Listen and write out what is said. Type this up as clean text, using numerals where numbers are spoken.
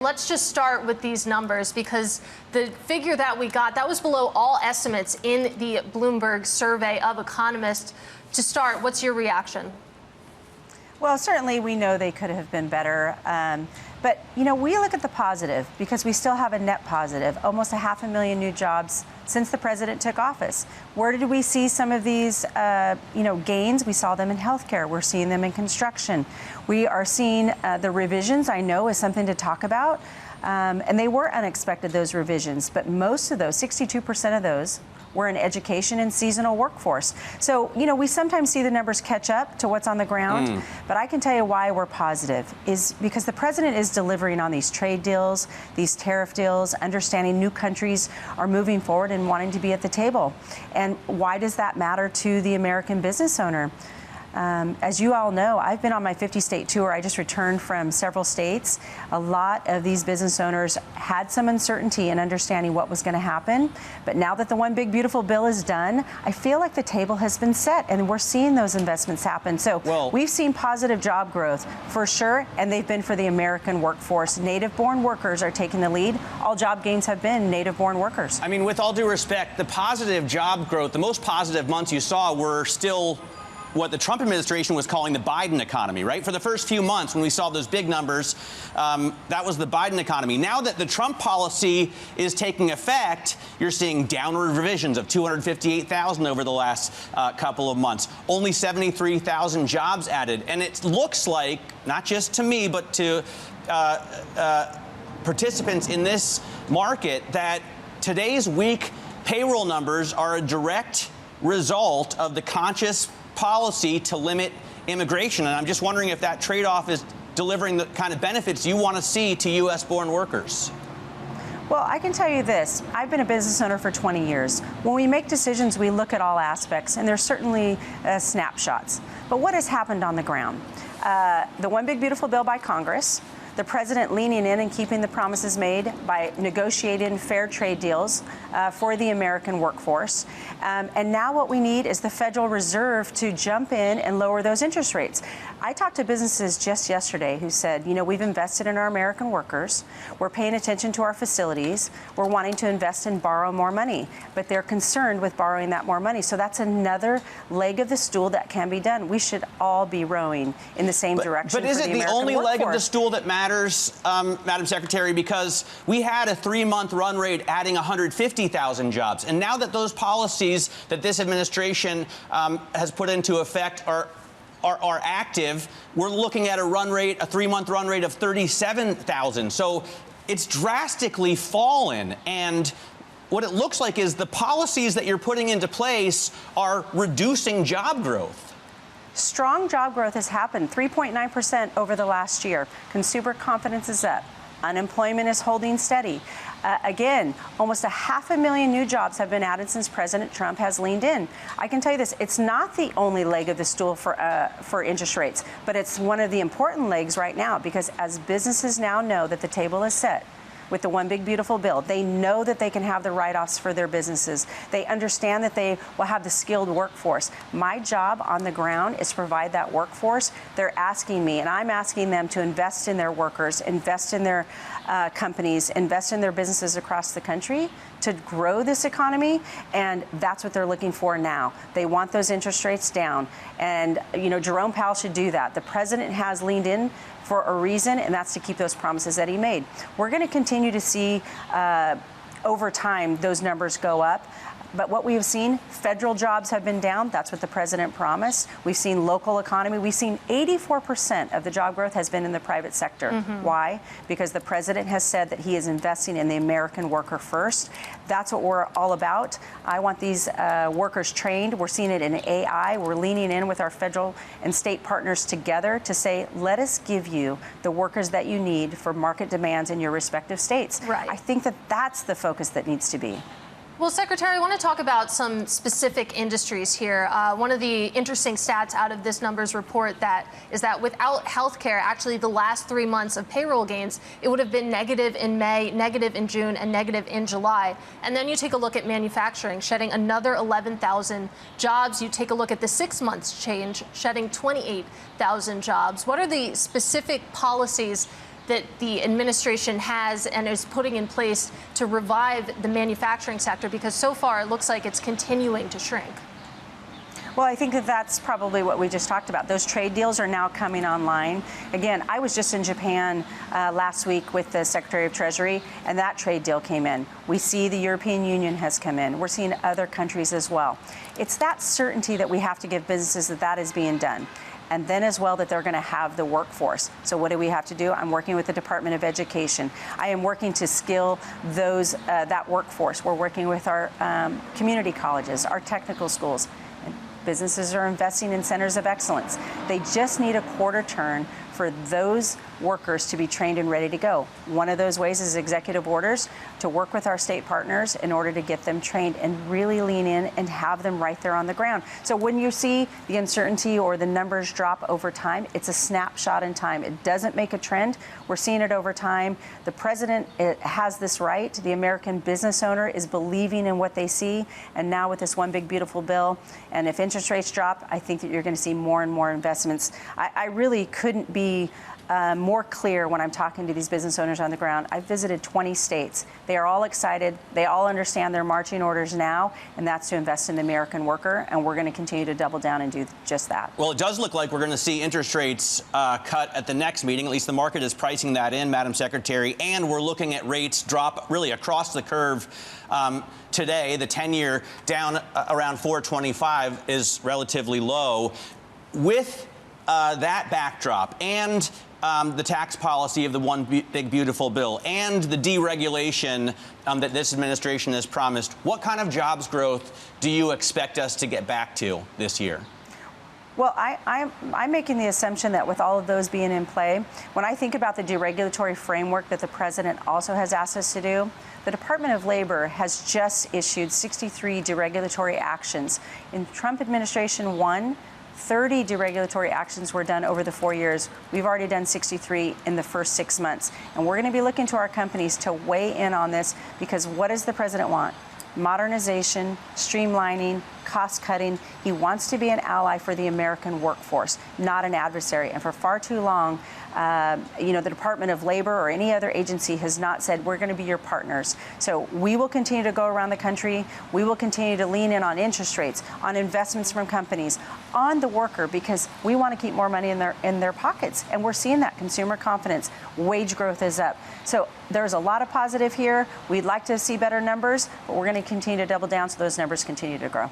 Let's just start with these numbers, because the figure that we got, that was below all estimates in the Bloomberg survey of economists. To start, what's your reaction? Well, certainly we know they could have been better. But, you know, we look at the positive because we still have a net positive, almost 500,000 new jobs since the president took office. Where did we see some of these, gains? We saw them in healthcare. We're seeing them in construction. We are seeing the revisions, I know, is something to talk about. And they were unexpected, those revisions. But most of those, 62% of those, were in education and seasonal workforce. So, you know, we sometimes see the numbers catch up to what's on the ground. But I can tell you why we're positive is because the president is delivering on these trade deals, these tariff deals, understanding new countries are moving forward and wanting to be at the table. And why does that matter to the American business owner? As you all know, I've been on my 50-state tour. I just returned from several states. A lot of these business owners had some uncertainty in understanding what was going to happen. But now that the One Big Beautiful Bill is done, I feel like the table has been set, and we're seeing those investments happen. So we've seen positive job growth for sure, and they've been for the American workforce. Native-born workers are taking the lead. All job gains have been native-born workers. I mean, with all due respect, the positive job growth, the most positive months you saw were still what the Trump administration was calling the Biden economy, right? For the first few months when we saw those big numbers, that was the Biden economy. Now that the Trump policy is taking effect, you're seeing downward revisions of 258,000 over the last couple of months. Only 73,000 jobs added. And it looks like, not just to me, but to participants in this market, that today's weak payroll numbers are a direct result of the conscious policy to limit immigration. And I'm just wondering if that trade-off is delivering the kind of benefits you want to see to U.S.-born workers. Well, I can tell you this. I've been a business owner for 20 years. When we make decisions, we look at all aspects, and there's certainly snapshots. But what has happened on the ground? The One Big Beautiful Bill by Congress, the president leaning in and keeping the promises made by negotiating fair trade deals for the American workforce. And now what we need is the Federal Reserve to jump in and lower those interest rates. I talked to businesses just yesterday who said, you know, we've invested in our American workers. We're paying attention to our facilities. We're wanting to invest and borrow more money. But they're concerned with borrowing that more money. So that's another leg of the stool that can be done. We should all be rowing in the same direction. But is it the only leg of the stool that matters, Madam Secretary? Because we had a 3-month run rate adding 150,000 jobs. And now that those policies that this administration has put into effect are active, we're looking at a 3-month run rate of 37,000. So it's drastically fallen. And what it looks like is the policies that you're putting into place are reducing job growth. Strong job growth has happened, 3.9% over the last year. Consumer confidence is up. Unemployment is holding steady. Again, almost 500,000 new jobs have been added since President Trump has leaned in. I can tell you this, it's not the only leg of the stool for interest rates, but it's one of the important legs right now, because as businesses now know that the table is set with the One Big Beautiful Bill, they know that they can have the write-offs for their businesses. They understand that they will have the skilled workforce. My job on the ground is to provide that workforce. They're asking me, and I'm asking them to invest in their workers, invest in their companies, invest in their businesses across the country to grow this economy, and that's what they're looking for now. They want those interest rates down, and you know, Jerome Powell should do that. The president has leaned in for a reason, and that's to keep those promises that he made. We're going to continue to see over time those numbers go up. But what we have seen, federal jobs have been down. That's what the president promised. We've seen local economy. We've seen 84% of the job growth has been in the private sector. Why? Because the president has said that he is investing in the American worker first. That's what we're all about. I want these workers trained. We're seeing it in AI. We're leaning in with our federal and state partners together to say, let us give you the workers that you need for market demands in your respective states. Right. I think that that's the focus that needs to be. Well, Secretary, I want to talk about some specific industries here. One of the interesting stats out of this numbers report is that without healthcare, actually the last 3 months of payroll gains, it would have been negative in May, negative in June, and negative in July. And then you take a look at manufacturing, shedding another 11,000 jobs. You take a look at the 6 months change, shedding 28,000 jobs. What are the specific policies that the administration has and is putting in place to revive the manufacturing sector? Because so far it looks like it's continuing to shrink. Well, I think that that's probably what we just talked about. Those trade deals are now coming online. Again, I was just in Japan last week with the Secretary of Treasury, and that trade deal came in. We see the European Union has come in. We're seeing other countries as well. It's that certainty that we have to give businesses that that is being done. And then as well that they're going to have the workforce. So what do we have to do? I'm working with the Department of Education. I am working to skill those that workforce. We're working with our community colleges, our technical schools. Businesses are investing in centers of excellence. They just need a quarter turn for those workers to be trained and ready to go. One of those ways is executive orders to work with our state partners in order to get them trained and really lean in and have them right there on the ground. So when you see the uncertainty or the numbers drop over time, it's a snapshot in time. It doesn't make a trend. We're seeing it over time. The president has this right. The American business owner is believing in what they see. And now with this one big beautiful bill, and if interest rates drop, I think that you're going to see more and more investments. I really couldn't be more clear when I'm talking to these business owners on the ground. I've visited 20 states. They are all excited. They all understand their marching orders now, and that's to invest in the American worker, and we're going to continue to double down and do just that. Well, it does look like we're going to see interest rates cut at the next meeting. At least the market is pricing that in, Madam Secretary, and we're looking at rates drop really across the curve. Today, the 10-year down around 4.25 is relatively low. With that backdrop and the tax policy of the one big beautiful bill and the deregulation that this administration has promised, what kind of jobs growth do you expect us to get back to this year? Well, I'm making the assumption that with all of those being in play, when I think about the deregulatory framework that the president also has asked us to do, the Department of Labor has just issued 63 deregulatory actions. In Trump administration 1, 30 deregulatory actions were done over the 4 years. We've already done 63 in the first 6 months. And we're going to be looking to our companies to weigh in on this, because what does the president want? Modernization, streamlining, cost cutting. He wants to be an ally for the American workforce, not an adversary. And for far too long, the Department of Labor or any other agency has not said we're going to be your partners. So we will continue to go around the country. We will continue to lean in on interest rates, on investments from companies, on the worker, because we want to keep more money in their pockets. And we're seeing that consumer confidence, wage growth is up. So there's a lot of positive here. We'd like to see better numbers, but we're going to continue to double down so those numbers continue to grow.